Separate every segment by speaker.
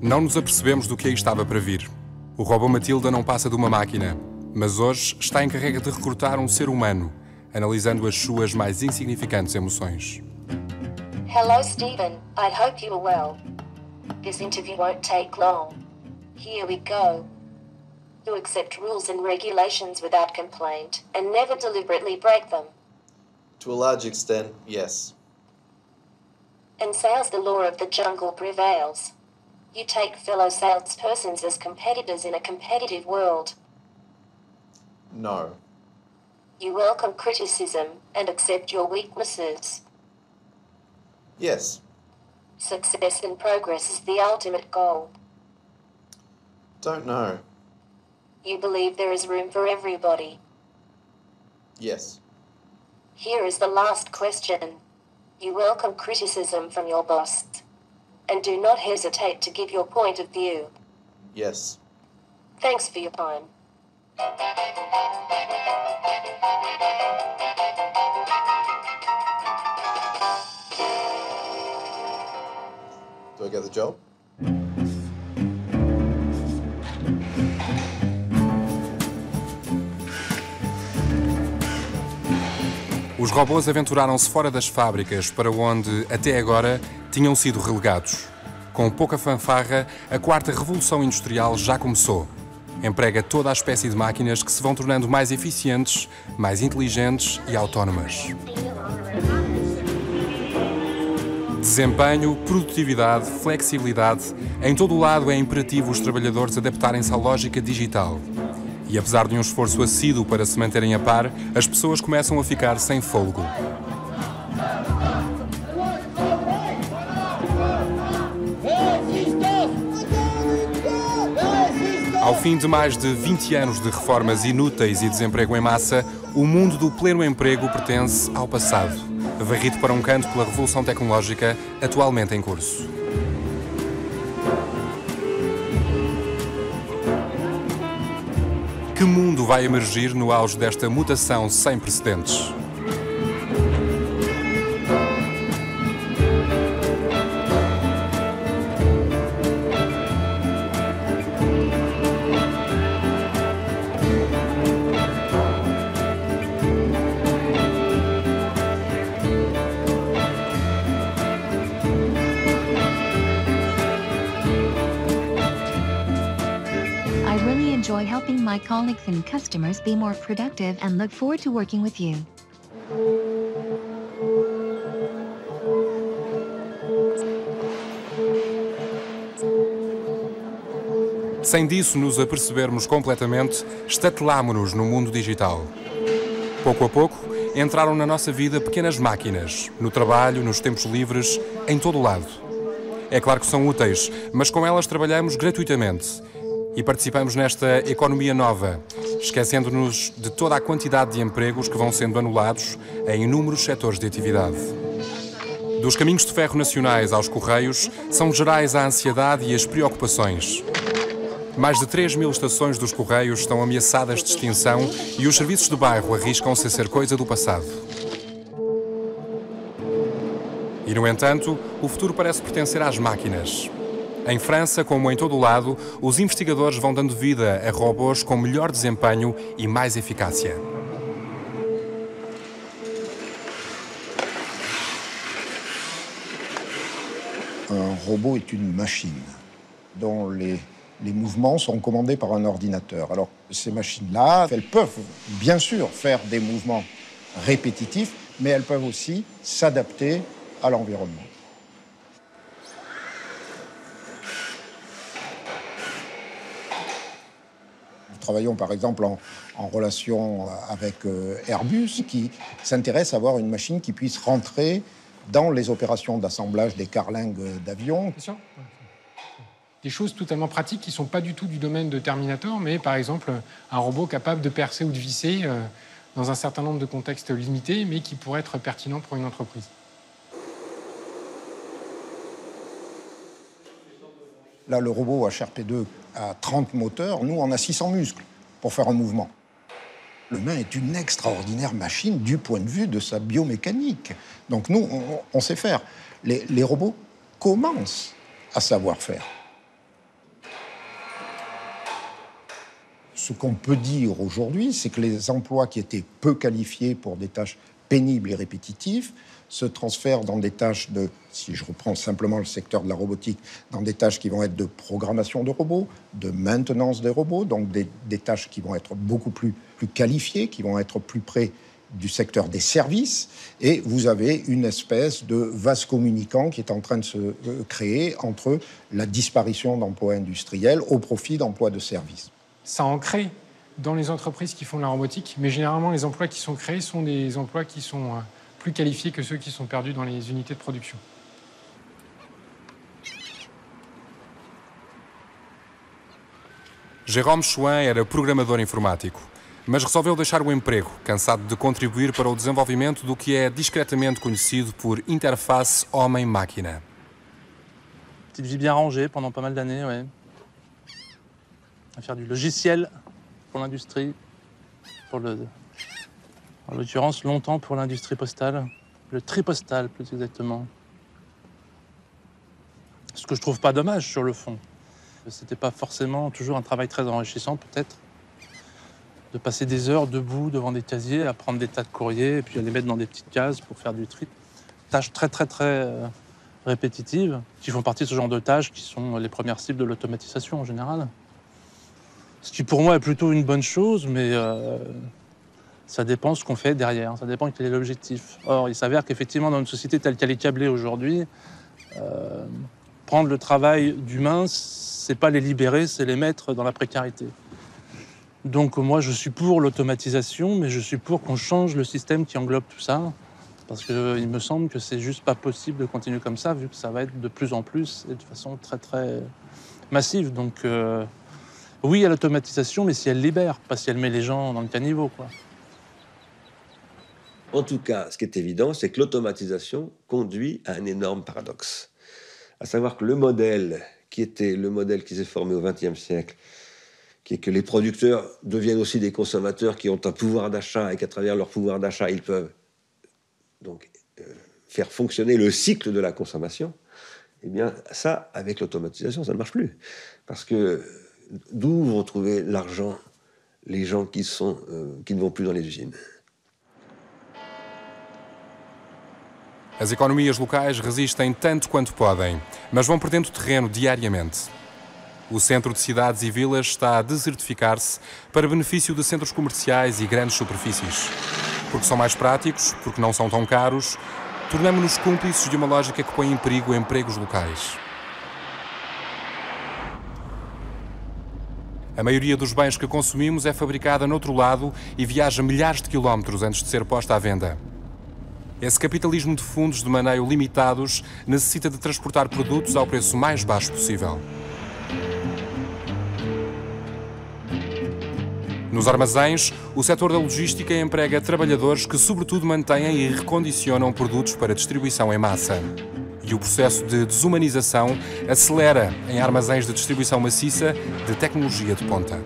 Speaker 1: Não nos apercebemos do que aí estava para vir. O robô Matilda não passa de uma máquina, mas hoje está encarregue de recrutar um ser humano, analisando as suas mais insignificantes emoções.
Speaker 2: Hello, Stephen. I hope you are well. This interview won't take long. Here we go. You accept rules and regulations without complaint and never deliberately break them.
Speaker 3: To a large extent, yes.
Speaker 2: And sales, the law of the jungle prevails. You take fellow salespersons as competitors in a competitive world.
Speaker 3: No.
Speaker 2: You welcome criticism and accept your weaknesses.
Speaker 3: Yes.
Speaker 2: Success and progress is the ultimate goal.
Speaker 3: Don't know.
Speaker 2: You believe there is room for everybody.
Speaker 3: Yes.
Speaker 2: Here is the last question. You welcome criticism from your boss. And do not hesitate to give your point of view.
Speaker 3: Yes.
Speaker 2: Thanks for your time.
Speaker 3: Do I get the job?
Speaker 1: Os robôs aventuraram-se fora das fábricas, para onde, até agora, tinham sido relegados. Com pouca fanfarra, a quarta revolução industrial já começou. Emprega toda a espécie de máquinas que se vão tornando mais eficientes, mais inteligentes e autónomas. Desempenho, produtividade, flexibilidade, em todo o lado é imperativo os trabalhadores adaptarem-se à lógica digital. E apesar de um esforço assíduo para se manterem a par, as pessoas começam a ficar sem fôlego. Ao fim de mais de 20 anos de reformas inúteis e desemprego em massa, o mundo do pleno emprego pertence ao passado, varrido para um canto pela revolução tecnológica atualmente em curso. Que mundo vai emergir no auge desta mutação sem precedentes?
Speaker 4: Enjoy helping my colleagues and customers be more productive and look forward to working with you.
Speaker 1: Sem disso nos apercebermos completamente, estatelámo-nos no mundo digital. Pouco a pouco, entraram na nossa vida pequenas máquinas, no trabalho, nos tempos livres, em todo o lado. É claro que são úteis, mas com elas trabalhamos gratuitamente. E participamos nesta economia nova, esquecendo-nos de toda a quantidade de empregos que vão sendo anulados em inúmeros setores de atividade. Dos caminhos de ferro nacionais aos correios, são gerais a ansiedade e as preocupações. Mais de 3.000 estações dos correios estão ameaçadas de extinção e os serviços de bairro arriscam-se a ser coisa do passado. E, no entanto, o futuro parece pertencer às máquinas. Em França, como em todo o lado, os investigadores vão dando vida a robôs com melhor desempenho e mais eficácia.
Speaker 5: Un robot est une machine dont les mouvements sont commandés par un ordinateur. Alors, ces machines-là, elles peuvent bien sûr faire des mouvements répétitifs, mais elles peuvent aussi s'adapter à l'environnement. Nous travaillons par exemple en relation avec Airbus, qui s'intéresse à avoir une machine qui puisse rentrer dans les opérations d'assemblage des carlingues d'avions.
Speaker 6: Des choses totalement pratiques qui ne sont pas du tout du domaine de Terminator, mais par exemple un robot capable de percer ou de visser dans un certain nombre de contextes limités, mais qui pourrait être pertinent pour une entreprise.
Speaker 5: Là, le robot HRP2 a 30 moteurs. Nous, on a 600 muscles pour faire un mouvement. L'humain est une extraordinaire machine du point de vue de sa biomécanique. Donc nous, on sait faire. Les robots commencent à savoir faire. Ce qu'on peut dire aujourd'hui, c'est que les emplois qui étaient peu qualifiés pour des tâches pénibles et répétitives se transfèrent dans des tâches de, si je reprends simplement le secteur de la robotique, dans des tâches qui vont être de programmation de robots, de maintenance des robots, donc des tâches qui vont être beaucoup plus qualifiées, qui vont être plus près du secteur des services, et vous avez une espèce de vase communicant qui est en train de se créer entre la disparition d'emplois industriels au profit d'emplois de services.
Speaker 6: Ça en crée dans les entreprises qui font de la robotique, mais généralement les emplois qui sont créés sont des emplois qui sont plus qualifiés que ceux qui sont perdus dans les unités de production.
Speaker 1: Jérôme Chouin era programador informático, mas resolveu deixar o emprego, cansado de contribuir para o desenvolvimento do que é discretamente conhecido por interface homem-máquina.
Speaker 7: Petite vie bien rangée pendant pas mal d'années, ouais. À faire du logiciel pour l'industrie, en l'occurrence longtemps pour l'industrie postale, le tri-postal plus exactement. Ce que je trouve pas dommage sur le fond. C'était pas forcément toujours un travail très enrichissant peut-être, de passer des heures debout devant des casiers, à prendre des tas de courriers et puis à les mettre dans des petites cases pour faire du tri. Tâches très répétitives, qui font partie de ce genre de tâches qui sont les premières cibles de l'automatisation en général. Ce qui pour moi est plutôt une bonne chose, mais ça dépend de ce qu'on fait derrière, ça dépend quel est l'objectif. Or, il s'avère qu'effectivement, dans une société telle qu'elle est câblée aujourd'hui, prendre le travail d'humain, c'est pas les libérer, c'est les mettre dans la précarité. Donc moi, je suis pour l'automatisation, mais je suis pour qu'on change le système qui englobe tout ça, parce qu'il me semble que c'est juste pas possible de continuer comme ça, vu que ça va être de plus en plus et de façon très massive. Donc oui à l'automatisation, mais si elle libère, pas si elle met les gens dans le caniveau, quoi.
Speaker 8: En tout cas, ce qui est évident, c'est que l'automatisation conduit à un énorme paradoxe. À savoir que le modèle qui était le modèle qui s'est formé au XXe siècle, qui est que les producteurs deviennent aussi des consommateurs qui ont un pouvoir d'achat et qu'à travers leur pouvoir d'achat, ils peuvent donc faire fonctionner le cycle de la consommation, eh bien ça, avec l'automatisation, ça ne marche plus. Parce que d'où vont trouver l'argent les gens qui ne vont plus dans les usines?
Speaker 1: As economias locais resistem tanto quanto podem, mas vão perdendo terreno diariamente. O centro de cidades e vilas está a desertificar-se para benefício de centros comerciais e grandes superfícies. Porque são mais práticos, porque não são tão caros, tornamo-nos cúmplices de uma lógica que põe em perigo empregos locais. A maioria dos bens que consumimos é fabricada no outro lado e viaja milhares de quilómetros antes de ser posta à venda. Esse capitalismo de fundos de maneio limitados necessita de transportar produtos ao preço mais baixo possível. Nos armazéns, o setor da logística emprega trabalhadores que, sobretudo, mantêm e recondicionam produtos para distribuição em massa. E o processo de desumanização acelera em armazéns de distribuição maciça de tecnologia de ponta.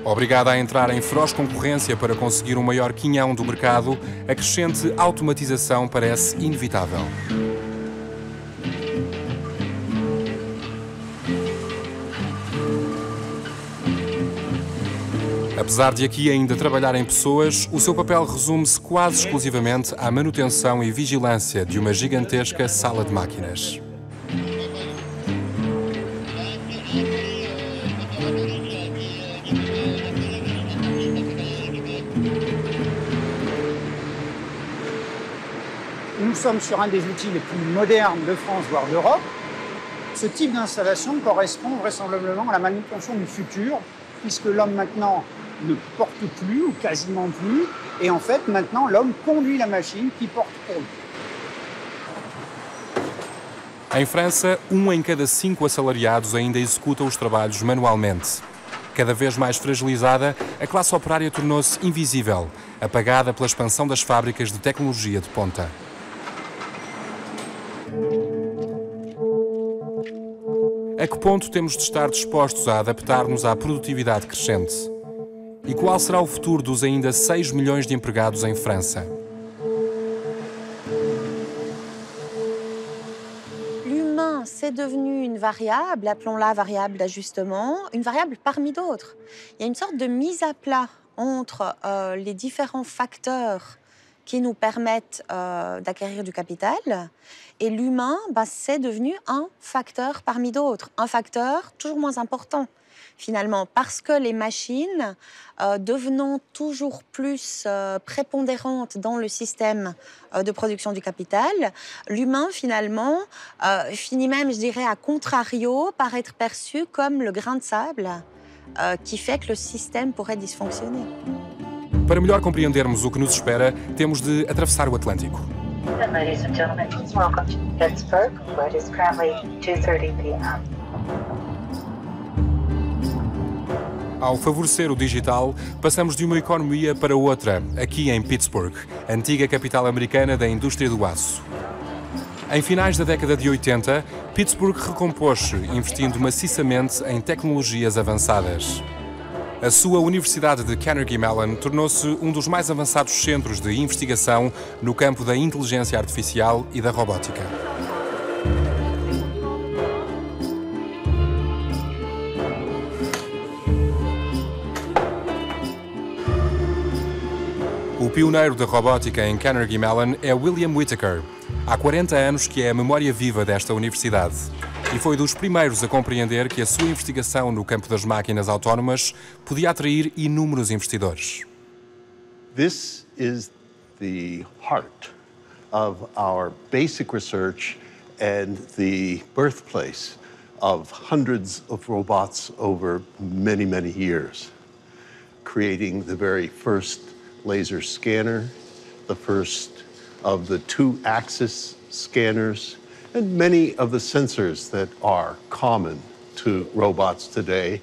Speaker 1: Obrigada a entrar em feroz concorrência para conseguir um maior quinhão do mercado, a crescente automatização parece inevitável. Apesar de aqui ainda trabalharem pessoas, o seu papel resume-se quase exclusivamente à manutenção e vigilância de uma gigantesca sala de máquinas.
Speaker 9: Nous sommes sur un des outils les plus modernes de France, voire d'Europe. Ce type d'installation correspond vraisemblablement à la manutention du futur, puisque l'homme maintenant ne porte plus, ou quasiment plus, et en fait, maintenant, l'homme conduit la machine qui porte pour lui.
Speaker 1: Em França, 1 em cada 5 assalariados ainda executa os trabalhos manualmente. Cada vez mais fragilizada, a classe operária tornou-se invisível, apagada pela expansão das fábricas de tecnologia de ponta. A que ponto temos de estar dispostos a adaptar-nos à produtividade crescente? E qual será o futuro dos ainda 6 milhões de empregados em França?
Speaker 10: L'humain, c'est c'est devenu une variable, appelons-la variable d'ajustement, une variable parmi d'autres. Il y a une sorte de mise à plat entre les différents facteurs qui nous permettent d'acquérir du capital. Et l'humain, c'est devenu un facteur parmi d'autres. Un facteur toujours moins important, finalement, parce que les machines, devenant toujours plus prépondérantes dans le système de production du capital, l'humain, finalement, finit même, je dirais, à contrario, par être perçu comme le grain de sable qui fait que le système pourrait dysfonctionner.
Speaker 1: Para melhor compreendermos o que nos espera, temos de atravessar o Atlântico.
Speaker 2: Ladies and gentlemen, welcome to Pittsburgh, where it is currently 2:30 p.m.
Speaker 1: Ao favorecer o digital, passamos de uma economia para outra, aqui em Pittsburgh, antiga capital americana da indústria do aço. Em finais da década de 80, Pittsburgh recompôs-se, investindo maciçamente em tecnologias avançadas. A sua Universidade de Carnegie Mellon tornou-se um dos mais avançados centros de investigação no campo da inteligência artificial e da robótica. O pioneiro da robótica em Carnegie Mellon é William Whittaker. Há 40 anos que é a memória viva desta universidade. E foi dos primeiros a compreender que a sua investigação no campo das máquinas autónomas podia atrair inúmeros investidores.
Speaker 11: This is the heart of our basic research and the birthplace of hundreds of robots over many, many years, creating the very first laser scanner, the first of the two-axis scanners, and many of the sensors that are common to robots today.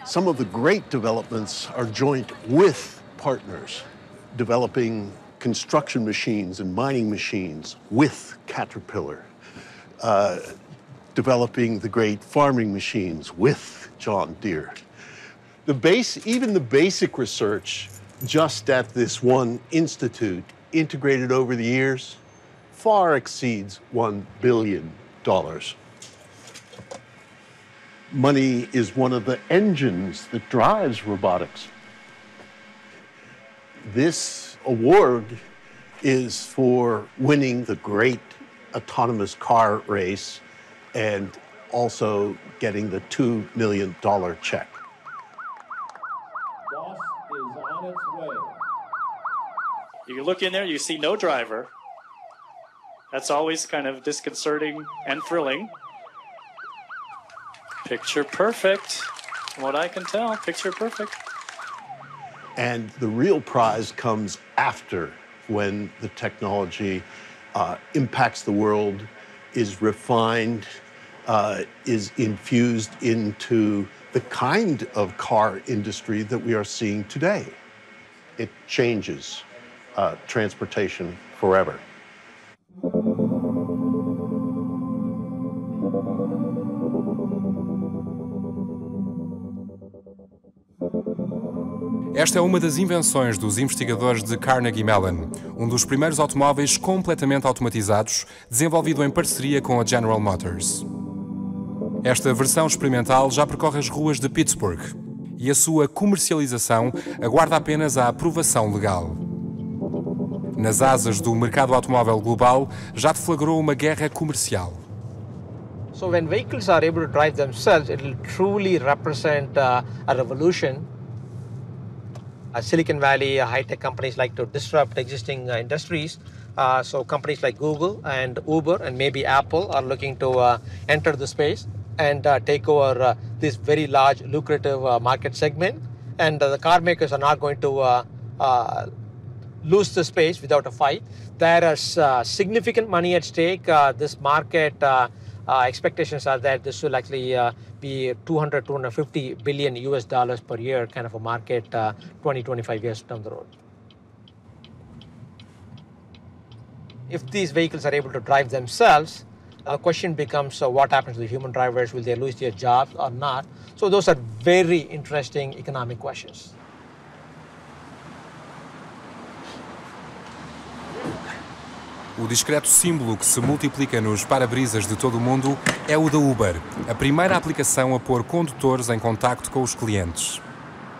Speaker 11: Some of the great developments are joint with partners, developing construction machines and mining machines with Caterpillar, developing the great farming machines with John Deere. Even the basic research just at this one institute, integrated over the years, far exceeds $1 billion. Money is one of the engines that drives robotics. This award is for winning the great autonomous car race and also getting the $2 million check.
Speaker 12: Boss is on its way. You look in there, you see no driver. That's always kind of disconcerting and thrilling. Picture perfect, from what I can tell, picture perfect.
Speaker 11: And the real prize comes after, when the technology impacts the world, is refined, is infused into the kind of car industry that we are seeing today. It changes transportation forever.
Speaker 1: Esta é uma das invenções dos investigadores de Carnegie Mellon, um dos primeiros automóveis completamente automatizados, desenvolvido em parceria com a General Motors. Esta versão experimental já percorre as ruas de Pittsburgh e a sua comercialização aguarda apenas a aprovação legal. Nas asas do mercado automóvel global, já deflagrou uma guerra comercial.
Speaker 13: So when vehicles are able to drive themselves, it will truly represent a revolution. Silicon Valley, high-tech companies like to disrupt existing industries. So companies like Google and Uber and maybe Apple are looking to enter the space and take over this very large, lucrative market segment. And the car makers are not going to lose the space without a fight. There is significant money at stake. This market expectations are that this will actually be 250 billion US dollars per year kind of a market 20-25 years down the road. If these vehicles are able to drive themselves, the question becomes what happens to the human drivers? Will they lose their jobs or not? So those are very interesting economic questions.
Speaker 1: O discreto símbolo que se multiplica nos para-brisas de todo o mundo é o da Uber, a primeira aplicação a pôr condutores em contacto com os clientes.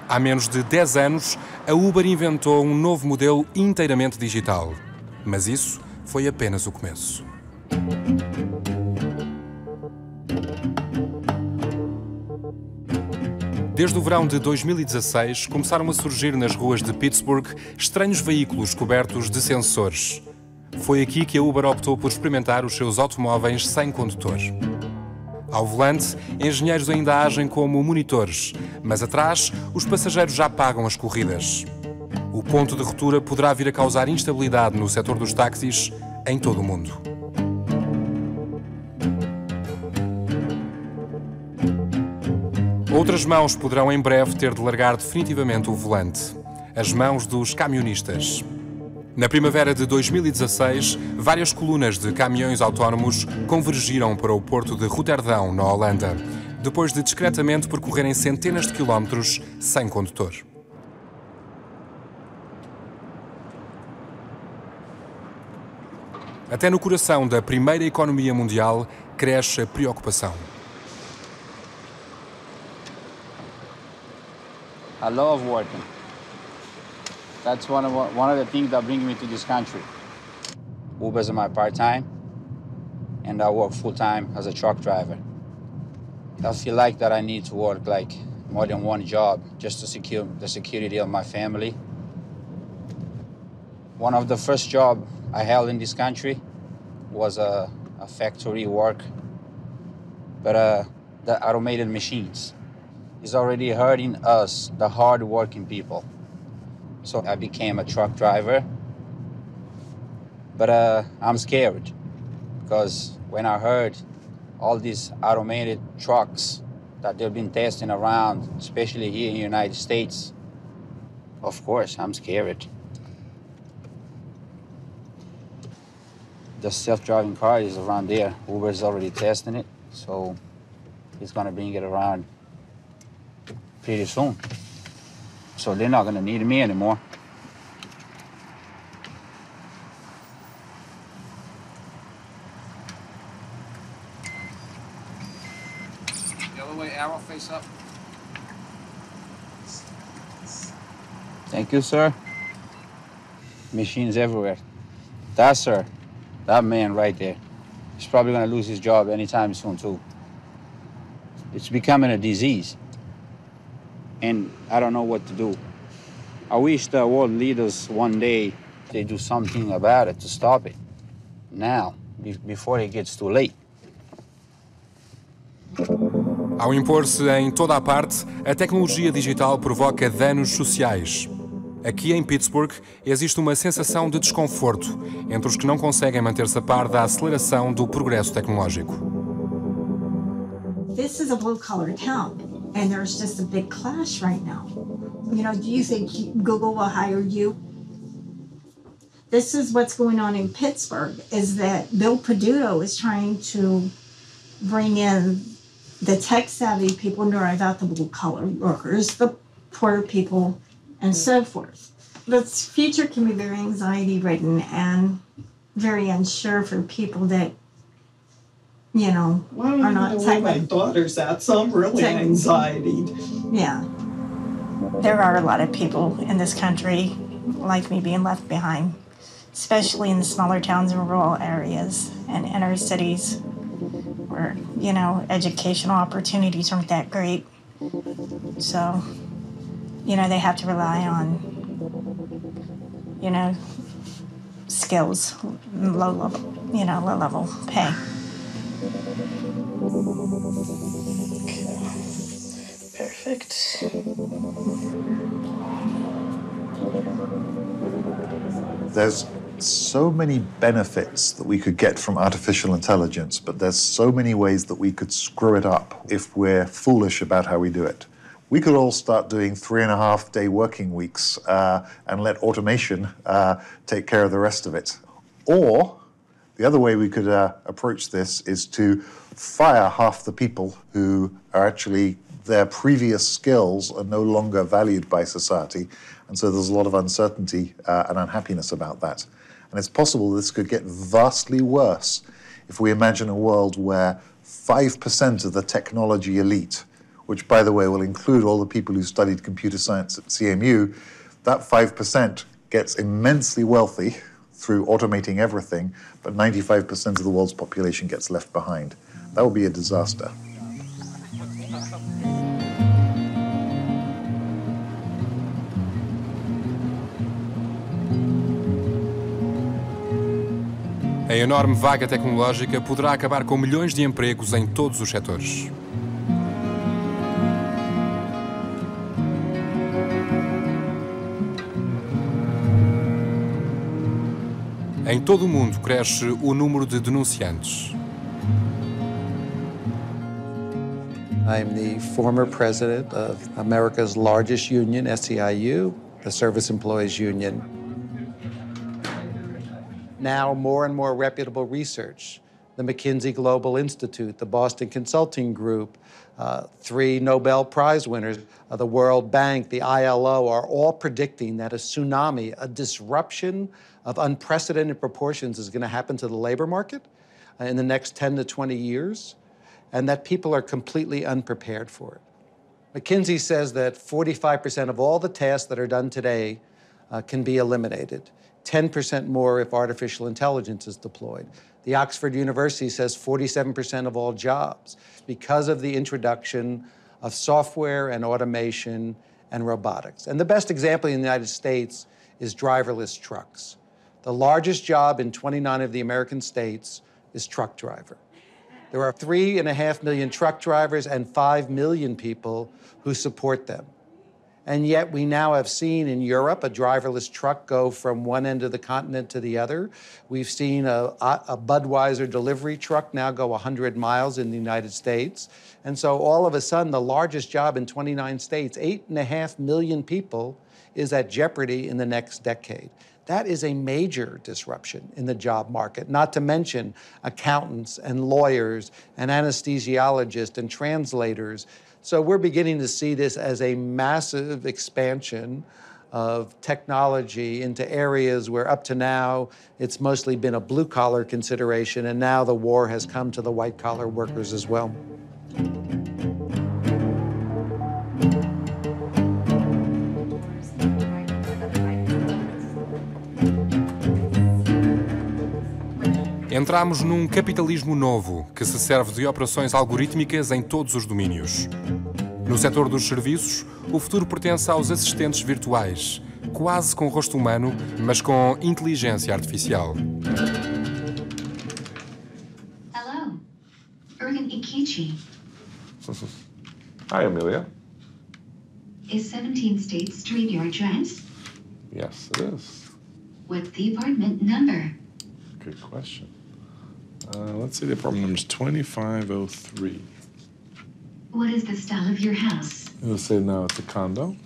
Speaker 1: Há menos de 10 anos, a Uber inventou um novo modelo inteiramente digital. Mas isso foi apenas o começo. Desde o verão de 2016, começaram a surgir nas ruas de Pittsburgh estranhos veículos cobertos de sensores. Foi aqui que a Uber optou por experimentar os seus automóveis sem condutor. Ao volante, engenheiros ainda agem como monitores, mas atrás, os passageiros já pagam as corridas. O ponto de ruptura poderá vir a causar instabilidade no setor dos táxis em todo o mundo. Outras mãos poderão em breve ter de largar definitivamente o volante. As mãos dos camionistas. Na primavera de 2016, várias colunas de caminhões autónomos convergiram para o porto de Roterdão, na Holanda, depois de discretamente percorrerem centenas de quilómetros sem condutor. Até no coração da primeira economia mundial cresce a preocupação.
Speaker 14: I love working. That's one of the things that bring me to this country. Uber's my part-time, and I work full-time as a truck driver. I feel like that I need to work like more than one job just to secure the security of my family. One of the first jobs I held in this country was a factory work, but the automated machines is already hurting us, the hard-working people. So I became a truck driver, but I'm scared because when I heard all these automated trucks that they've been testing around, especially here in the United States, of course, I'm scared. The self-driving car is around there. Uber is already testing it, so it's gonna bring it around pretty soon. So they're not gonna need me anymore.
Speaker 15: The other way, arrow face up.
Speaker 14: Thank you, sir. Machines everywhere. That, sir, that man right there, he's probably gonna lose his job anytime soon, too. It's becoming a disease, and I don't know what to do. I wish the world leaders one day, they do something about it to stop it. Now, before it gets too late.
Speaker 1: Ao impor-se em toda a parte, a tecnologia digital provoca danos sociais. Aqui em Pittsburgh existe uma sensação de desconforto entre os que não conseguem manter-se a par da aceleração do progresso tecnológico.
Speaker 16: This is a blue-collar town, and there's just a big clash right now. You know, do you think Google will hire you? This is what's going on in Pittsburgh, is that Bill Peduto is trying to bring in the tech-savvy people and drive out the blue-collar workers, the poor people, and so forth. The future can be very anxiety-ridden and very unsure for people that, you know, are not
Speaker 17: where my daughter's at, so I'm really anxiety.
Speaker 16: Yeah. There are a lot of people in this country like me being left behind, especially in the smaller towns and rural areas and inner cities where, you know, educational opportunities aren't that great. So, you know, they have to rely on, you know, skills, low level pay.
Speaker 17: Perfect.
Speaker 18: There's so many benefits that we could get from artificial intelligence, but there's so many ways that we could screw it up if we're foolish about how we do it. We could all start doing 3.5-day working weeks and let automation take care of the rest of it. Or the other way we could approach this is to fire half the people who are actually, their previous skills are no longer valued by society. And so there's a lot of uncertainty and unhappiness about that. And it's possible this could get vastly worse if we imagine a world where 5% of the technology elite, which, by the way, will include all the people who studied computer science at CMU, that 5% gets immensely wealthy through automating everything, but 95% of the world's population gets left behind. That would be a disaster.
Speaker 1: A enorme vaga tecnológica poderá acabar com milhões de empregos em todos os setores. Em todo o mundo cresce o número de denunciantes.
Speaker 19: I'm the former president of America's largest union, SEIU, the Service Employees Union. Now, more and more reputable research, the McKinsey Global Institute, the Boston Consulting Group, 3 Nobel Prize winners, the World Bank, the ILO, are all predicting that a tsunami, a disruption of unprecedented proportions is going to happen to the labor market in the next 10 to 20 years, and that people are completely unprepared for it. McKinsey says that 45% of all the tasks that are done today can be eliminated. 10% more if artificial intelligence is deployed. The Oxford University says 47% of all jobs because of the introduction of software and automation and robotics. And the best example in the United States is driverless trucks. The largest job in 29 of the American states is truck driver. There are 3.5 million truck drivers and 5 million people who support them. And yet we now have seen in Europe a driverless truck go from one end of the continent to the other. We've seen a Budweiser delivery truck now go 100 miles in the United States. And so all of a sudden, the largest job in 29 states, 8.5 million people, is at jeopardy in the next decade. That is a major disruption in the job market, not to mention accountants and lawyers and anesthesiologists and translators. So we're beginning to see this as a massive expansion of technology into areas where up to now it's mostly been a blue-collar consideration, and now the war has come to the white-collar workers as well.
Speaker 1: Entramos num capitalismo novo que se serve de operações algorítmicas em todos os domínios. No setor dos serviços, o futuro pertence aos assistentes virtuais, quase com rosto humano, mas com inteligência artificial.
Speaker 20: Hello, Ergen Ikichi.
Speaker 21: Hi, Amelia.
Speaker 20: Is 17th State Street your address?
Speaker 21: Yes, it is.
Speaker 20: What's the apartment number?
Speaker 21: Good question. Let's see, the apartment number is 2503.
Speaker 20: What is the style of your house?
Speaker 21: Let's say now it's a condo.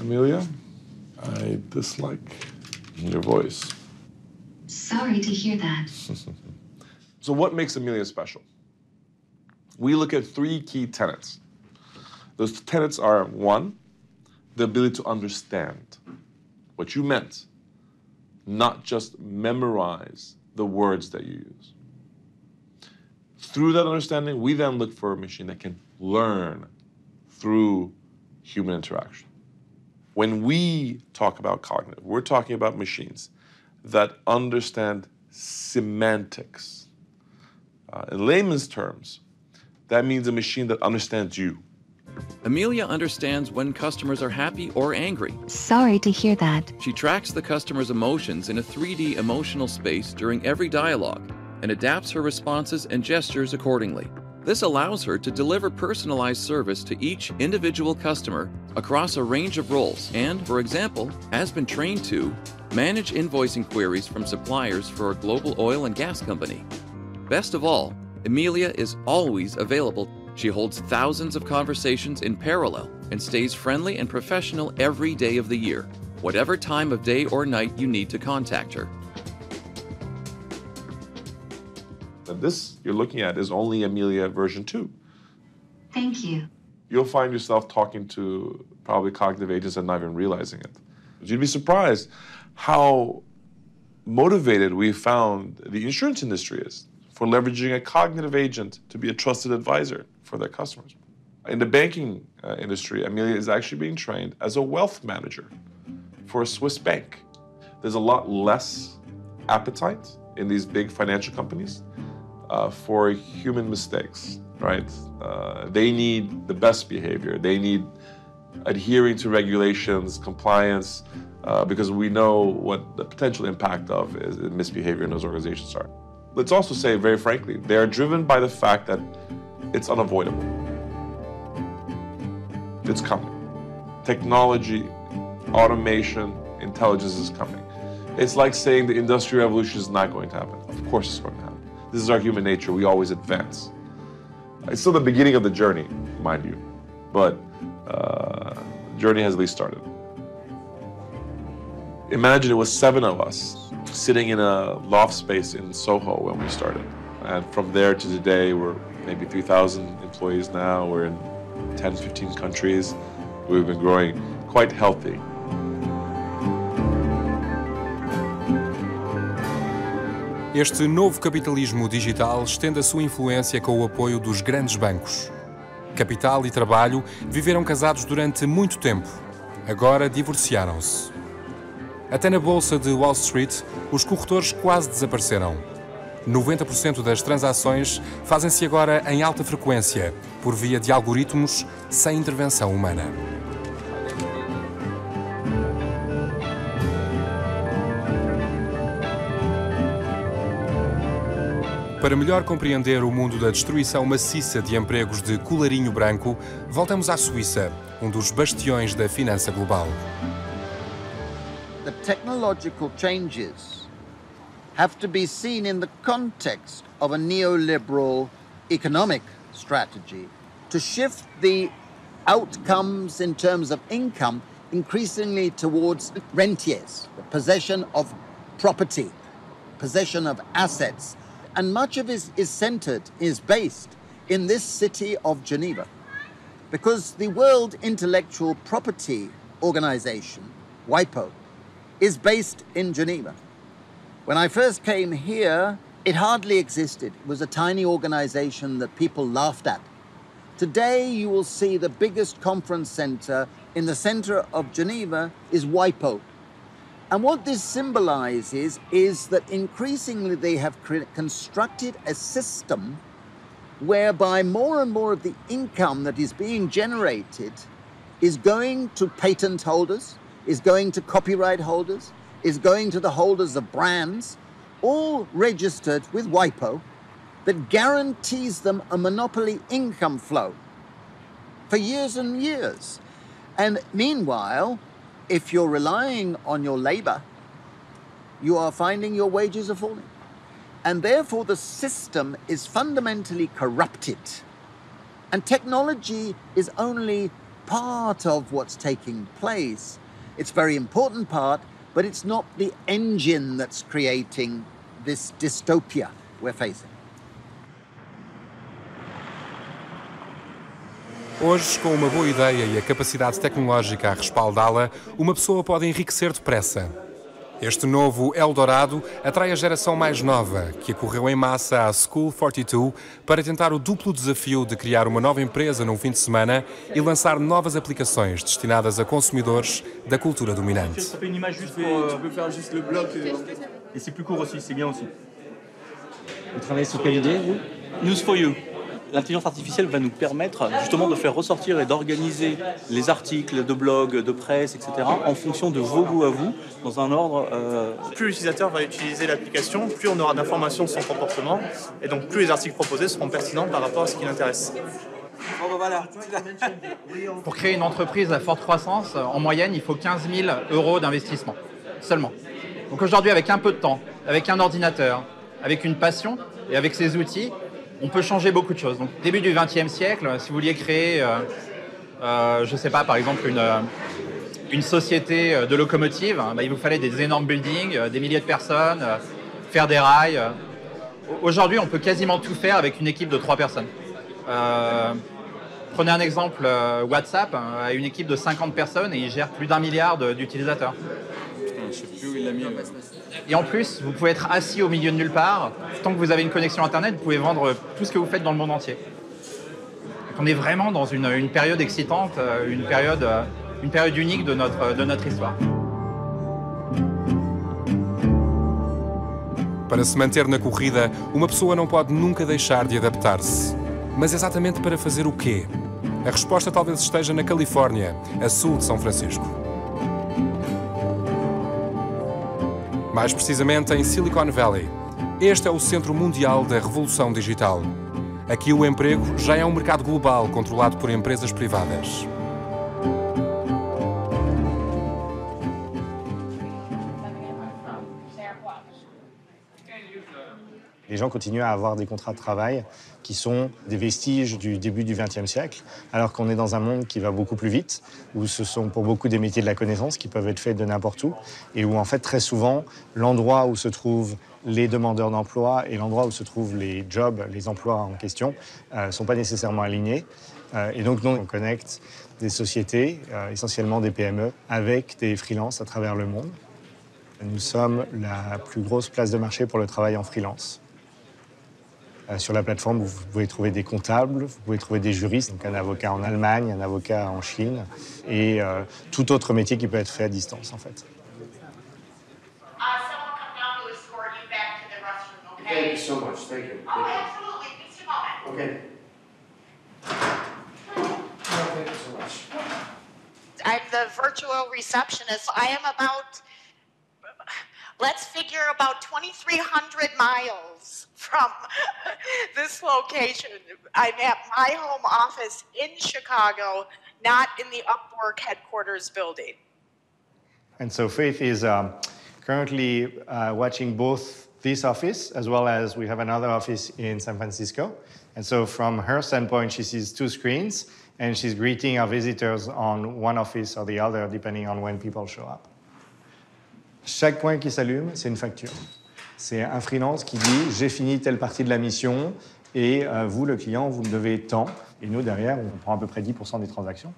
Speaker 21: Amelia, I dislike your voice.
Speaker 20: Sorry to hear that.
Speaker 21: So what makes Amelia special? We look at 3 key tenets. Those tenets are, 1, the ability to understand what you meant, not just memorize the words that you use. Through that understanding, we then look for a machine that can learn through human interaction. When we talk about cognitive, we're talking about machines that understand semantics. In layman's terms, that means a machine that understands you.
Speaker 22: Amelia understands when customers are happy or angry.
Speaker 4: Sorry to hear that.
Speaker 22: She tracks the customer's emotions in a 3D emotional space during every dialogue and adapts her responses and gestures accordingly. This allows her to deliver personalized service to each individual customer across a range of roles and, for example, has been trained to manage invoicing queries from suppliers for a global oil and gas company. Best of all, Amelia is always available. She holds thousands of conversations in parallel and stays friendly and professional every day of the year, whatever time of day or night you need to contact her.
Speaker 21: And this you're looking at is only Amelia version 2.
Speaker 20: Thank you.
Speaker 21: You'll find yourself talking to probably cognitive agents and not even realizing it. You'd be surprised how motivated we found the insurance industry is for leveraging a cognitive agent to be a trusted advisor for their customers. In the banking industry, Amelia is actually being trained as a wealth manager for a Swiss bank. There's a lot less appetite in these big financial companies for human mistakes, right? They need the best behavior. They need adhering to regulations, compliance, because we know what the potential impact of misbehavior in those organizations are. Let's also say, very frankly, they are driven by the fact that it's unavoidable. It's coming. Technology, automation, intelligence is coming. It's like saying the Industrial Revolution is not going to happen. Of course it's going to happen. This is our human nature. We always advance. It's still the beginning of the journey, mind you, but the journey has at least started. Imagine it was 7 of us sitting in a loft space in Soho when we started. And from there to today, we're maybe 3,000 employees now. We're in 10, 15 countries. We've been growing quite healthy.
Speaker 1: Este novo capitalismo digital estende a sua influência com o apoio dos grandes bancos. Capital e trabalho viveram casados durante muito tempo. Agora divorciaram-se. Até na bolsa de Wall Street, os corretores quase desapareceram. 90% das transações fazem-se agora em alta frequência, por via de algoritmos sem intervenção humana. Para melhor compreender o mundo da destruição maciça de empregos de colarinho branco, voltamos à Suíça, dos bastiões da finança global.
Speaker 3: The technological changes have to be seen in the context of a neoliberal economic strategy to shift the outcomes in terms of income increasingly towards rentiers, the possession of property, possession of assets. And much of it is based in this city of Geneva, because the World Intellectual Property Organization, WIPO, is based in Geneva. When I first came here, it hardly existed. It was a tiny organization that people laughed at. Today, you will see the biggest conference center in the center of Geneva is WIPO. And what this symbolizes is that increasingly they have constructed a system whereby more and more of the income that is being generated is going to patent holders, is going to copyright holders, is going to the holders of brands, all registered with WIPO, that guarantees them a monopoly income flow for years and years. And meanwhile, if you're relying on your labor, you are finding your wages are falling. And therefore the system is fundamentally corrupted. And technology is only part of what's taking place. It's a very important part, but it's not the engine that's creating this dystopia we're facing.
Speaker 1: Hoje, com uma boa ideia e a capacidade tecnológica a respaldá-la, uma pessoa pode enriquecer depressa. Este novo Eldorado atrai a geração mais nova, que acorreu em massa à School 42 para tentar o duplo desafio de criar uma nova empresa num fim de semana e lançar novas aplicações destinadas a consumidores da cultura dominante.
Speaker 5: Ça fait une image juste pour... Tu peux faire juste le bloc et c'est plus court aussi, c'est bien aussi.
Speaker 23: Vous travaillez sur quelle idée, vous?
Speaker 5: News for You. L'intelligence artificielle va nous permettre justement de faire ressortir et d'organiser les articles de blog, de presse, etc. en fonction de vos goûts à vous, dans un ordre... Plus l'utilisateur va utiliser l'application, plus on aura d'informations sur son comportement, et donc plus les articles proposés seront pertinents par rapport à ce qui l'intéresse.
Speaker 24: Pour créer une entreprise à forte croissance, en moyenne, il faut 15 000 € d'investissement, seulement. Donc aujourd'hui, avec un peu de temps, avec un ordinateur, avec une passion et avec ces outils, on peut changer beaucoup de choses. Donc, début du XXe siècle, si vous vouliez créer, je ne sais pas, par exemple, une société de locomotives, il vous fallait des énormes buildings, des milliers de personnes, faire des rails. Aujourd'hui, on peut quasiment tout faire avec une équipe de 3 personnes. Prenez un exemple, WhatsApp a une équipe de 50 personnes et il gère plus d'1 milliard d'utilisateurs.
Speaker 23: je sais plus où il l'a mis.
Speaker 24: Et en plus, vous pouvez être assis au milieu de nulle part. Tant que vous avez une connexion Internet, vous pouvez vendre tout ce que vous faites dans le monde entier. Donc on est vraiment dans une période excitante, une période unique de notre histoire.
Speaker 1: Para se manter na corrida, uma pessoa não pode nunca deixar de adaptar-se. Mas exatamente para fazer o quê? A resposta talvez esteja na Califórnia, a sul de São Francisco. Mais precisamente em Silicon Valley. Este é o centro mundial da revolução digital. Aqui o emprego já é um mercado global controlado por empresas privadas.
Speaker 6: Les gens continuent à avoir des contrats de travail qui sont des vestiges du début du XXe siècle, alors qu'on est dans un monde qui va beaucoup plus vite, où ce sont pour beaucoup des métiers de la connaissance qui peuvent être faits de n'importe où, et où en fait très souvent l'endroit où se trouvent les demandeurs d'emploi et l'endroit où se trouvent les jobs, les emplois en question, ne sont pas nécessairement alignés. Et donc nous, on connecte des sociétés, essentiellement des PME, avec des freelances à travers le monde. Nous sommes la plus grosse place de marché pour le travail en freelance. Sur la plateforme, vous pouvez trouver des comptables, vous pouvez trouver des juristes, donc un avocat en Allemagne, un avocat en Chine, et tout autre métier qui peut être fait à distance, en fait.
Speaker 23: Thank you so much. Thank you.
Speaker 7: Oh, absolutely. Just a moment.
Speaker 23: Okay. Thank you so much.
Speaker 7: I'm the virtual receptionist. I am about, let's figure about 2,300 miles from this location. I'm at my home office in Chicago, not in the Upwork headquarters building.
Speaker 6: And so Faith is currently watching both this office, as well as we have another office in San Francisco. And so from her standpoint, she sees two screens, and she's greeting our visitors on one office or the other, depending on when people show up. Chaque point qui s'allume, c'est une facture. C'est un freelance qui dit « j'ai fini telle partie de la mission, et vous, le client, vous me devez tant ». Et nous, derrière, on prend à peu près 10% des transactions.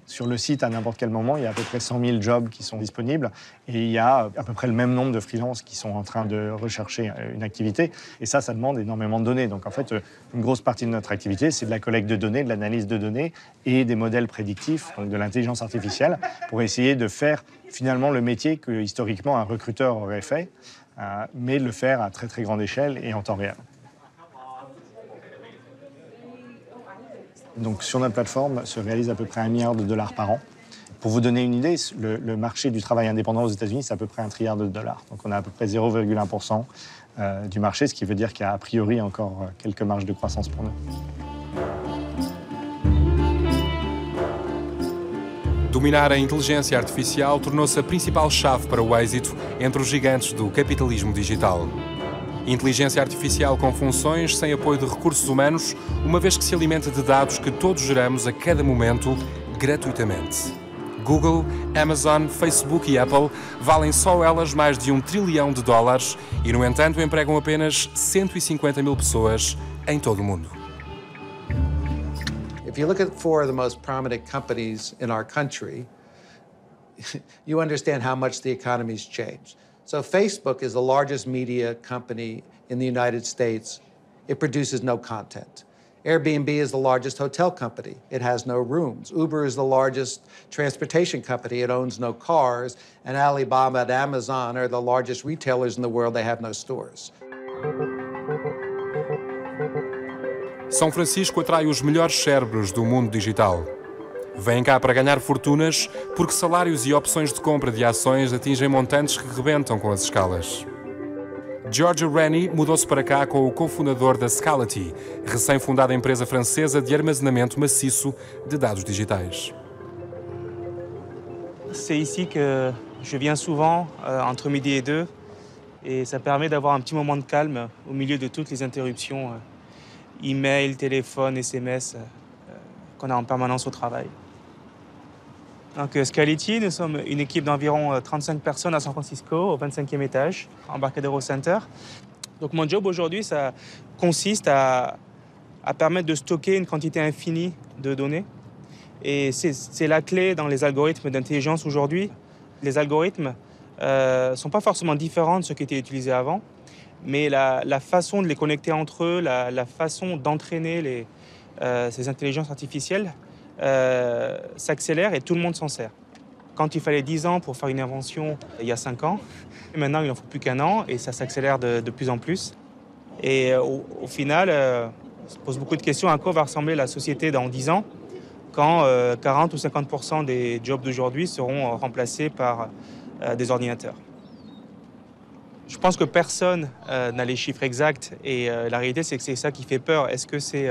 Speaker 6: Sur le site, à n'importe quel moment, il y a à peu près 100 000 jobs qui sont disponibles et il y a à peu près le même nombre de freelances qui sont en train de rechercher une activité. Et ça demande énormément de données. Donc en fait, une grosse partie de notre activité, c'est de la collecte de données, de l'analyse de données et des modèles prédictifs, donc de l'intelligence artificielle, pour essayer de faire finalement le métier que historiquement un recruteur aurait fait, mais le faire à très très grande échelle et en temps réel. Donc sur notre plateforme se réalise à peu près $1 milliard par an. Pour vous donner une idée, le marché du travail indépendant aux États-Unis, c'est à peu près $1 trillion. Donc on a à peu près 0,1% du marché, ce qui veut dire qu'il y a a priori encore quelques marges de croissance pour nous.
Speaker 1: Dominar a inteligência artificial tornou-se a principal chave para o êxito entre os gigantes do capitalismo digital. Inteligência artificial com funções sem apoio de recursos humanos, uma vez que se alimenta de dados que todos geramos a cada momento, gratuitamente. Google, Amazon, Facebook e Apple valem só elas mais de $1 trilhão e, no entanto, empregam apenas 150 mil pessoas em todo o mundo.
Speaker 19: If you look at 4 of the most prominent companies in our country, you understand how much the economy's changed. So Facebook is the largest media company in the United States. It produces no content. Airbnb is the largest hotel company. It has no rooms. Uber is the largest transportation company. It owns no cars. And Alibaba and Amazon are the largest retailers in the world. They have no stores.
Speaker 1: São Francisco atrai os melhores cérebros do mundo digital. Vêm cá para ganhar fortunas porque salários e opções de compra de ações atingem montantes que rebentam com as escalas. Giorgio Rennie mudou-se para cá com o cofundador da Scality, recém-fundada empresa francesa de armazenamento maciço de dados digitais.
Speaker 8: C'est ici que je viens souvent, entre midi et 2, et ça permet d'avoir un petit moment de calme au milieu de toutes les interruptions, email, téléphone, SMS, qu'on a en permanence au travail. Donc Scality, nous sommes une équipe d'environ 35 personnes à San Francisco, au 25e étage, Embarcadero Center. Donc mon job aujourd'hui, ça consiste à permettre de stocker une quantité infinie de données. Et c'est la clé dans les algorithmes d'intelligence aujourd'hui. Les algorithmes ne sont pas forcément différents de ceux qui étaient utilisés avant, mais la façon de les connecter entre eux, la façon d'entraîner ces intelligences artificielles s'accélère et tout le monde s'en sert. Quand il fallait 10 ans pour faire une invention il y a 5 ans, maintenant il n'en faut plus qu'un an et ça s'accélère de plus en plus. Et au final, on se pose beaucoup de questions à quoi va ressembler la société dans 10 ans quand 40 ou 50% des jobs d'aujourd'hui seront remplacés par des ordinateurs. Je pense que personne n'a les chiffres exacts et la réalité, c'est que c'est ça qui fait peur. Est-ce que c'est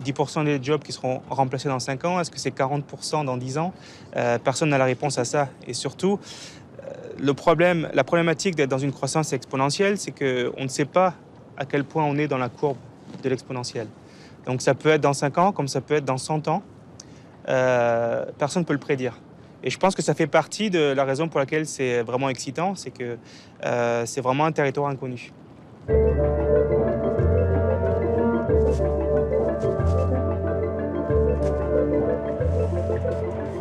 Speaker 8: 10% des jobs qui seront remplacés dans 5 ans? Est-ce que c'est 40% dans 10 ans? Personne n'a la réponse à ça. Et surtout, la problématique d'être dans une croissance exponentielle, c'est qu'on ne sait pas à quel point on est dans la courbe de l'exponentielle. Donc ça peut être dans 5 ans, comme ça peut être dans 100 ans. Personne ne peut le prédire. Et je pense que ça fait partie de la raison pour laquelle c'est vraiment excitant, c'est que c'est vraiment un territoire inconnu.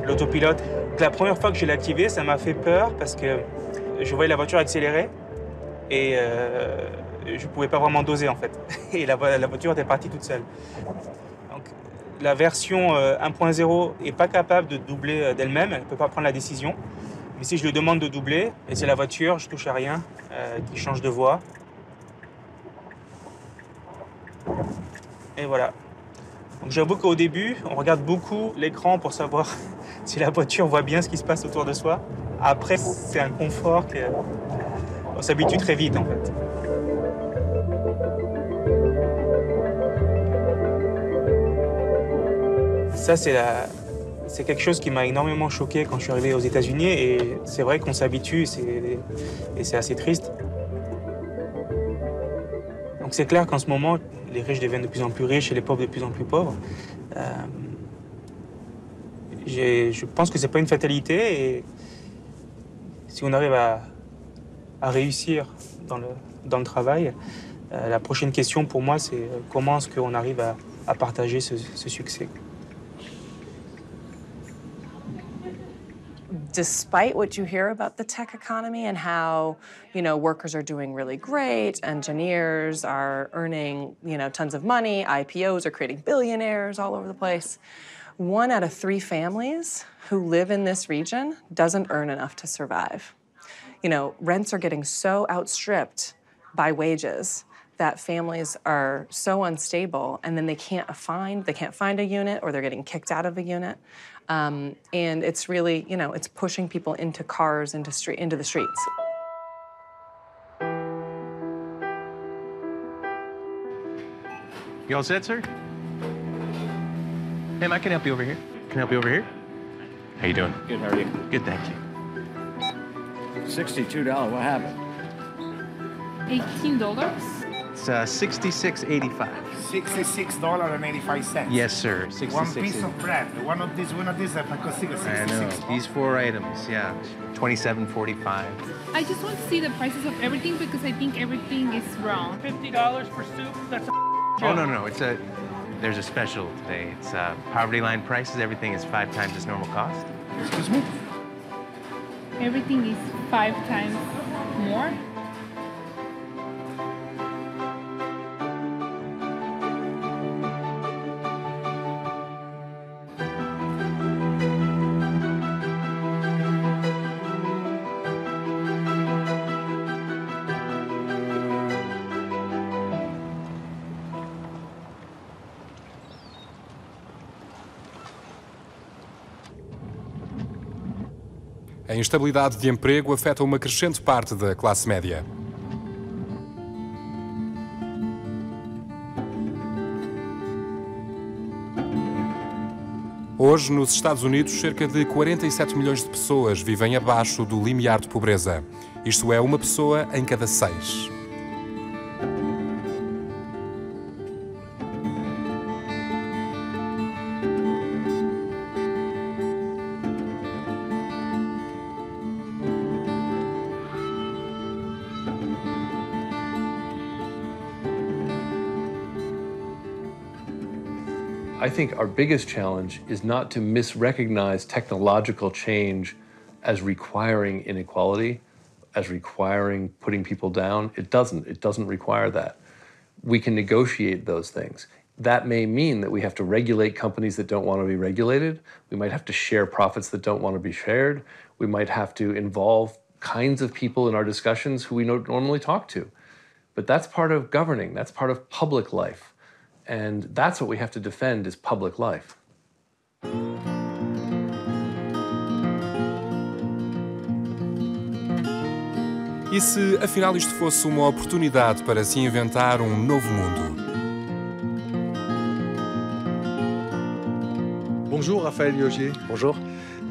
Speaker 8: L'autopilote, la première fois que je l'ai activé, ça m'a fait peur parce que je voyais la voiture accélérer et je ne pouvais pas vraiment doser en fait. Et la voiture était partie toute seule. Donc, la version 1.0 n'est pas capable de doubler d'elle-même, elle ne peut pas prendre la décision. Mais si je lui demande de doubler, et c'est la voiture, je touche à rien, qui change de voie. Et voilà. Donc j'avoue qu'au début, on regarde beaucoup l'écran pour savoir si la voiture voit bien ce qui se passe autour de soi. Après, c'est un confort qu'on s'habitue très vite en fait. Ça, c'est quelque chose qui m'a énormément choqué quand je suis arrivé aux États-Unis et c'est vrai qu'on s'habitue et c'est assez triste. Donc c'est clair qu'en ce moment, les riches deviennent de plus en plus riches et les pauvres de plus en plus pauvres. Je pense que c'est pas une fatalité et si on arrive à réussir dans le travail, la prochaine question pour moi, c'est comment est-ce qu'on arrive à partager ce succès.
Speaker 2: Despite what you hear about the tech economy and how, workers are doing really great, engineers are earning, tons of money, IPOs are creating billionaires all over the place, 1 out of 3 families who live in this region doesn't earn enough to survive. Rents are getting so outstripped by wages that families are so unstable and then they can't find a unit or they're getting kicked out of a unit. And it's really, it's pushing people into cars, into the streets.
Speaker 9: You all set, sir? Hey, I can help you over here. Can I help you over here? How you doing?
Speaker 10: Good, how are you?
Speaker 9: Good, thank you.
Speaker 10: $62, what happened?
Speaker 12: $18?
Speaker 9: It's $66.85.
Speaker 12: $66.85.
Speaker 9: Yes, sir. 66.
Speaker 12: One piece of bread. One of these that cost $66.
Speaker 9: I know. These 4 items, yeah. $27.45.
Speaker 12: I just want to see the prices of everything because I think everything is wrong. $50 for soup? That's a
Speaker 9: Oh, no. There's a special today. It's poverty line prices. Everything is 5 times its normal cost.
Speaker 12: Excuse me? Everything is 5 times more?
Speaker 1: A instabilidade de emprego afeta uma crescente parte da classe média. Hoje, nos Estados Unidos, cerca de 47 milhões de pessoas vivem abaixo do limiar de pobreza. Isto é, uma pessoa em cada 6.
Speaker 25: I think our biggest challenge is not to misrecognize technological change as requiring inequality, as requiring putting people down. It doesn't require that. We can negotiate those things. That may mean that we have to regulate companies that don't want to be regulated. We might have to share profits that don't want to be shared. We might have to involve kinds of people in our discussions who we don't normally talk to. But that's part of governing. That's part of public life. And that's what we have to defend is public life.
Speaker 1: E se, afinal, isto fosse uma oportunidade para se inventar um novo mundo?
Speaker 10: Bonjour Raphaël Liogier. Bonjour.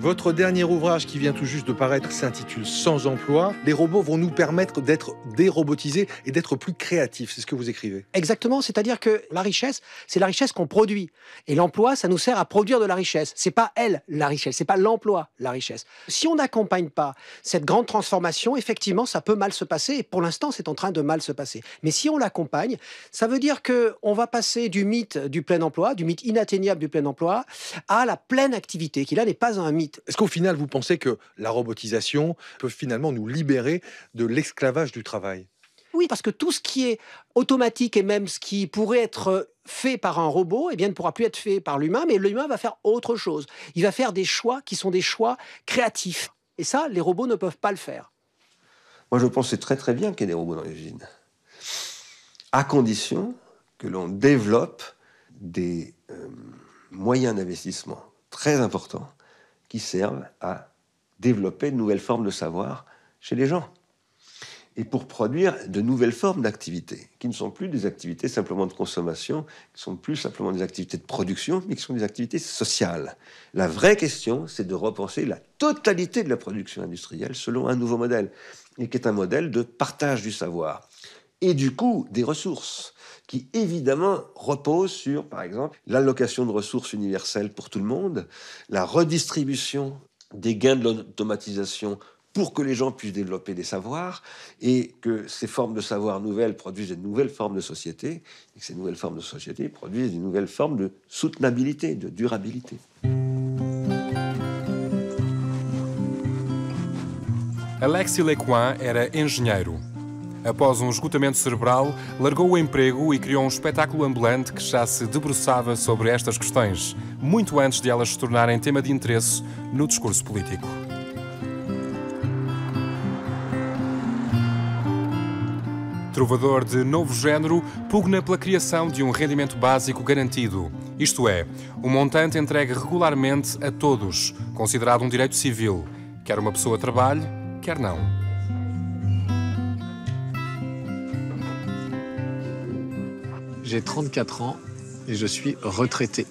Speaker 10: Votre dernier ouvrage qui vient tout juste de paraître s'intitule « Sans emploi ». Les robots vont nous permettre d'être dérobotisés et d'être plus créatifs. C'est ce que vous écrivez.
Speaker 11: Exactement, c'est-à-dire que la richesse, c'est la richesse qu'on produit. Et l'emploi, ça nous sert à produire de la richesse. C'est pas elle, la richesse, c'est pas l'emploi, la richesse. Si on n'accompagne pas cette grande transformation, effectivement, ça peut mal se passer. Et pour l'instant, c'est en train de mal se passer. Mais si on l'accompagne, ça veut dire qu'on va passer du mythe du plein emploi, du mythe inatteignable du plein emploi, à la pleine activité, qui là n'est pas un mythe.
Speaker 10: Est-ce qu'au final, vous pensez que la robotisation peut finalement nous libérer de l'esclavage du travail?
Speaker 11: Oui, parce que tout ce qui est automatique et même ce qui pourrait être fait par un robot, eh bien, ne pourra plus être fait par l'humain, mais l'humain va faire autre chose. Il va faire des choix qui sont des choix créatifs. Et ça, les robots ne peuvent pas le faire.
Speaker 13: Moi, je pense que c'est très très bien qu'il y ait des robots dans les usines, à condition que l'on développe des moyens d'investissement très importants qui servent à développer de nouvelles formes de savoir chez les gens. Et pour produire de nouvelles formes d'activités, qui ne sont plus des activités simplement de consommation, qui ne sont plus simplement des activités de production, mais qui sont des activités sociales. La vraie question, c'est de repenser la totalité de la production industrielle selon un nouveau modèle, et qui est un modèle de partage du savoir. Et du coup, des ressources, qui évidemment reposent sur, par exemple, l'allocation de ressources universelles pour tout le monde, la redistribution des gains de l'automatisation pour que les gens puissent développer des savoirs et que ces formes de savoir nouvelles produisent de nouvelles formes de société et que ces nouvelles formes de société produisent de nouvelles formes de soutenabilité, de durabilité.
Speaker 1: Alexis Lecoin era engenheiro. Após esgotamento cerebral, largou o emprego e criou espetáculo ambulante que já se debruçava sobre estas questões, muito antes de elas se tornarem tema de interesse no discurso político. Trovador de novo género, pugna pela criação de rendimento básico garantido, isto é, montante entregue regularmente a todos, considerado direito civil, quer uma pessoa trabalhe, quer não.
Speaker 14: J'ai 34 ans et je suis retraité.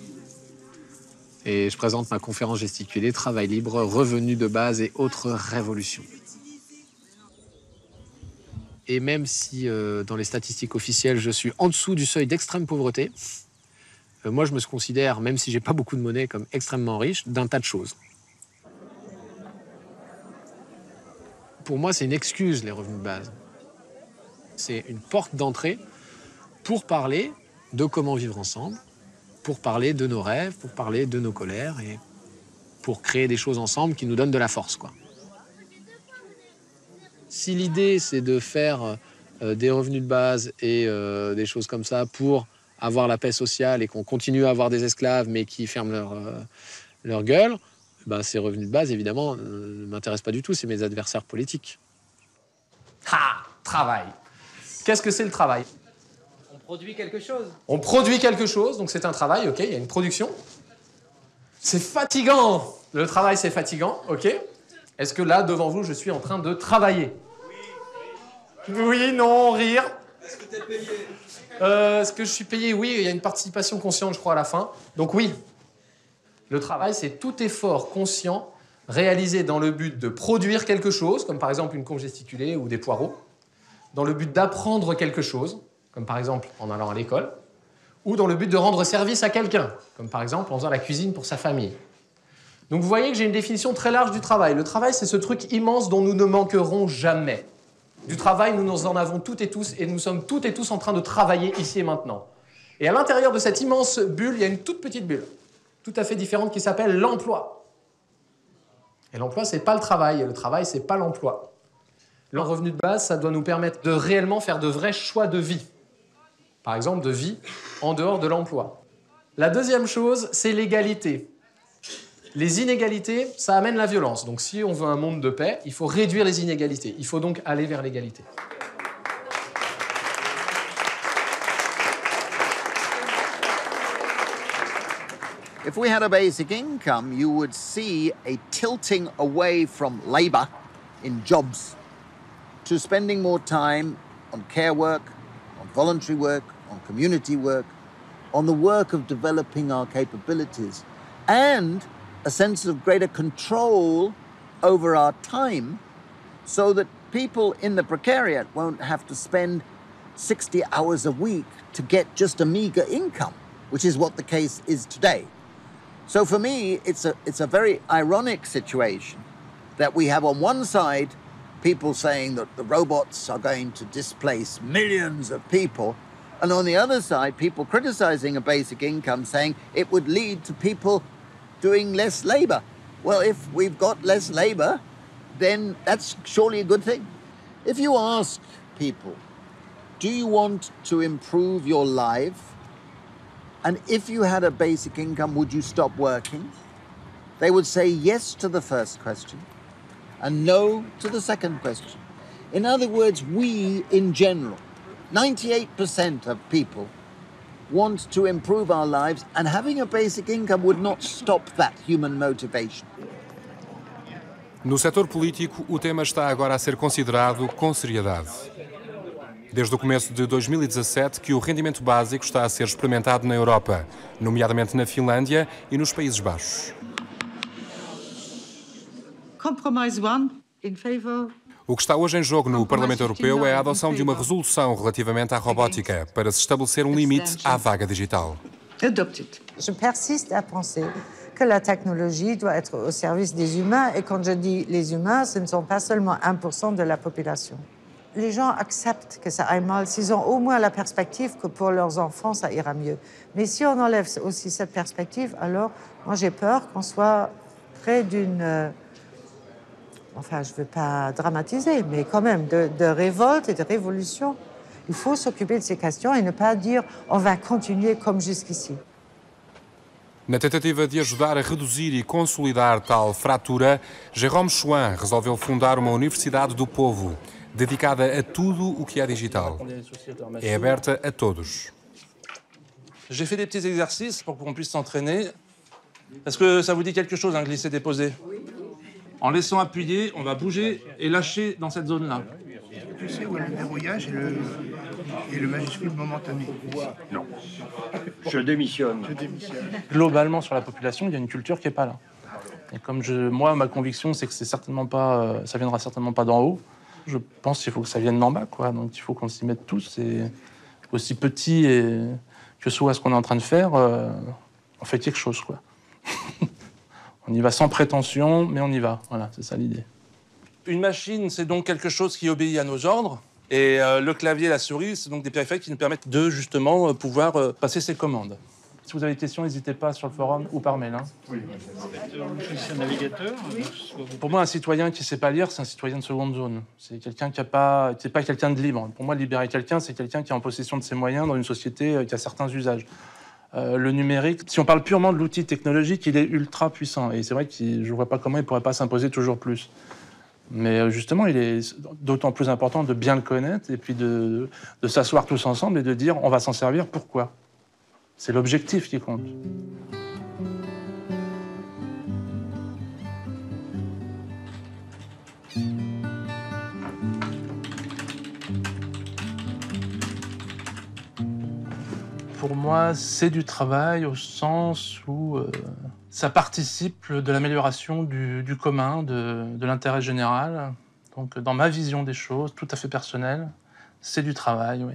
Speaker 14: Et je présente ma conférence gesticulée, travail libre, revenus de base et autres révolutions. Et même si dans les statistiques officielles, je suis en dessous du seuil d'extrême pauvreté, moi je me considère, même si j'ai pas beaucoup de monnaie, comme extrêmement riche d'un tas de choses. Pour moi, c'est une excuse, les revenus de base. C'est une porte d'entrée pour parler de comment vivre ensemble, pour parler de nos rêves, pour parler de nos colères et pour créer des choses ensemble qui nous donnent de la force, quoi. Si l'idée, c'est de faire des revenus de base et des choses comme ça pour avoir la paix sociale et qu'on continue à avoir des esclaves mais qui ferment leur gueule, ben, ces revenus de base, évidemment, ne m'intéressent pas du tout. C'est mes adversaires politiques. Ah, travail. Qu'est-ce que c'est le travail ?
Speaker 11: On produit quelque chose.
Speaker 14: On produit quelque chose, donc c'est un travail, ok, il y a une production. C'est fatigant. Le travail, c'est fatigant, ok. Est-ce que là, devant vous, je suis en train de travailler ? Oui, non, rire.
Speaker 23: Est-ce que tu es payé ?
Speaker 14: Est-ce que je suis payé ? Oui, il y a une participation consciente, je crois, à la fin. Donc oui. Le travail, c'est tout effort conscient réalisé dans le but de produire quelque chose, comme par exemple une conche gesticulée ou des poireaux, dans le but d'apprendre quelque chose, comme par exemple en allant à l'école, ou dans le but de rendre service à quelqu'un, comme par exemple en faisant la cuisine pour sa famille. Donc vous voyez que j'ai une définition très large du travail. Le travail, c'est ce truc immense dont nous ne manquerons jamais. Du travail, nous en avons toutes et tous, et nous sommes toutes et tous en train de travailler ici et maintenant. Et à l'intérieur de cette immense bulle, il y a une toute petite bulle, tout à fait différente, qui s'appelle l'emploi. Et l'emploi, c'est pas le travail, et le travail, c'est pas l'emploi. Le revenu de base, ça doit nous permettre de réellement faire de vrais choix de vie. Par exemple, de vie en dehors de l'emploi. La deuxième chose, c'est l'égalité. Les inégalités, ça amène la violence. Donc si on veut un monde de paix, il faut réduire les inégalités. Il faut donc aller vers l'égalité.
Speaker 3: If we had a basic income, you would see a tilting away from labor in jobs to spending more time on care work, on voluntary work, on community work, on the work of developing our capabilities, and a sense of greater control over our time so that people in the precariat won't have to spend 60 hours a week to get just a meager income, which is what the case is today. So for me, it's a very ironic situation that we have on one side people saying that the robots are going to displace millions of people, and on the other side, people criticizing a basic income saying it would lead to people doing less labor. Well, if we've got less labor, then that's surely a good thing. If you ask people, do you want to improve your life? And if you had a basic income, would you stop working? They would say yes to the first question and no to the second question. In other words, we in general, 98% of people want to improve our lives, and having a basic income would not stop that human motivation.
Speaker 1: No setor político, o tema está agora a ser considerado com seriedade. Desde o começo de 2017 que o rendimento básico está a ser experimentado na Europa, nomeadamente na Finlândia e nos Países Baixos.
Speaker 4: Compromise 1 in favor.
Speaker 1: O que está hoje em jogo no Parlamento Europeu é a adoção de uma resolução relativamente à robótica para se estabelecer um limite à vaga digital.
Speaker 4: Adopted.
Speaker 15: Je persiste à penser que la technologie doit être au service des humains, et quand je dis les humains, ce ne sont pas seulement 1% de la population. Les gens acceptent que ça aille mal s'ils ont au moins la perspective que pour leurs enfants, ça ira mieux. Mais si on enlève aussi cette perspective, alors moi j'ai peur qu'on soit près d'une... Enfin, je ne veux pas dramatiser, mais quand même, de révolte et de révolution. Il faut s'occuper de ces questions et ne pas dire on va continuer comme jusqu'ici.
Speaker 1: Na tentativa de ajudar a reduzir e consolidar tal fratura, Jérôme Chouin resolveu fundar uma Universidade do Povo, dedicada a tudo o que é digital. É aberta a todos.
Speaker 5: J'ai fait des petits exercices pour qu'on puisse s'entraîner. Est-ce que ça vous dit quelque chose, glisser, déposer? En laissant appuyer, on va bouger et lâcher dans cette zone-là.
Speaker 16: Tu sais où est le verrouillage et le majuscule momentané? Non. Je démissionne.
Speaker 5: Globalement, sur la population, il y a une culture qui n'est pas là. Et comme moi, ma conviction, c'est que c'est certainement pas, ça viendra certainement pas d'en haut. Je pense qu'il faut que ça vienne d'en bas, quoi. Donc il faut qu'on s'y mette tous. Et aussi petit que soit ce qu'on est en train de faire, on fait quelque chose, quoi. On y va sans prétention, mais on y va. Voilà, c'est ça l'idée. Une machine, c'est donc quelque chose qui obéit à nos ordres. Et le clavier et la souris, c'est donc des périphériques qui nous permettent de, justement, pouvoir passer ces commandes. Si vous avez des questions, n'hésitez pas sur le forum ou par mail. Hein.
Speaker 16: Oui. C'est un navigateur.
Speaker 5: Pour moi, un citoyen qui ne sait pas lire, c'est un citoyen de seconde zone. C'est quelqu'un qui n'est pas quelqu'un de libre. Pour moi, libérer quelqu'un, c'est quelqu'un qui est en possession de ses moyens dans une société qui a certains usages. Le numérique, si on parle purement de l'outil technologique, il est ultra puissant. Et c'est vrai que je ne vois pas comment il ne pourrait pas s'imposer toujours plus. Mais justement, il est d'autant plus important de bien le connaître et puis de s'asseoir tous ensemble et de dire on va s'en servir, pourquoi? C'est l'objectif qui compte. Pour moi, c'est du travail au sens où ça participe de l'amélioration du commun, de l'intérêt général. Donc, dans ma vision des choses, tout à fait personnelle, c'est du travail, oui.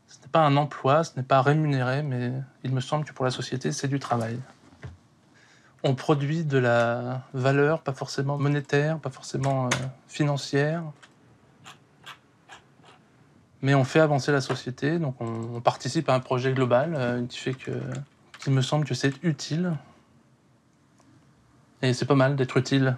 Speaker 5: Ce n'est pas un emploi, ce n'est pas rémunéré, mais il me semble que pour la société, c'est du travail. On produit de la valeur, pas forcément monétaire, pas forcément financière, mais on fait avancer la société, donc on participe à un projet global qui fait qu'il me semble que c'est utile. Et c'est pas mal d'être utile.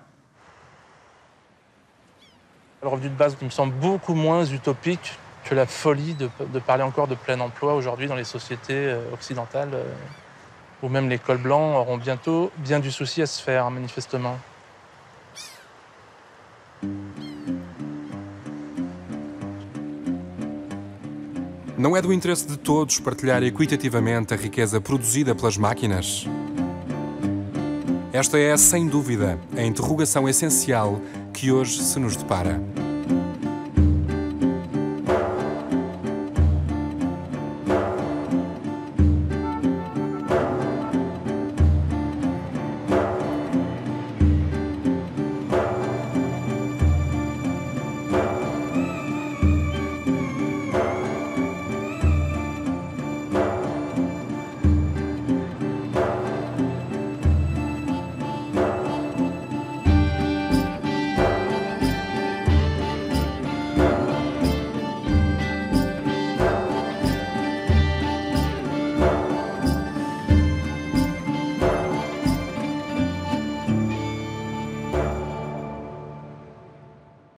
Speaker 17: Le revenu de base me semble beaucoup moins utopique que la folie de parler encore de plein emploi aujourd'hui dans les sociétés occidentales, où même les cols blancs auront bientôt bien du souci à se faire, manifestement.
Speaker 1: Não é do interesse de todos partilhar equitativamente a riqueza produzida pelas máquinas? Esta é, sem dúvida, a interrogação essencial que hoje se nos depara.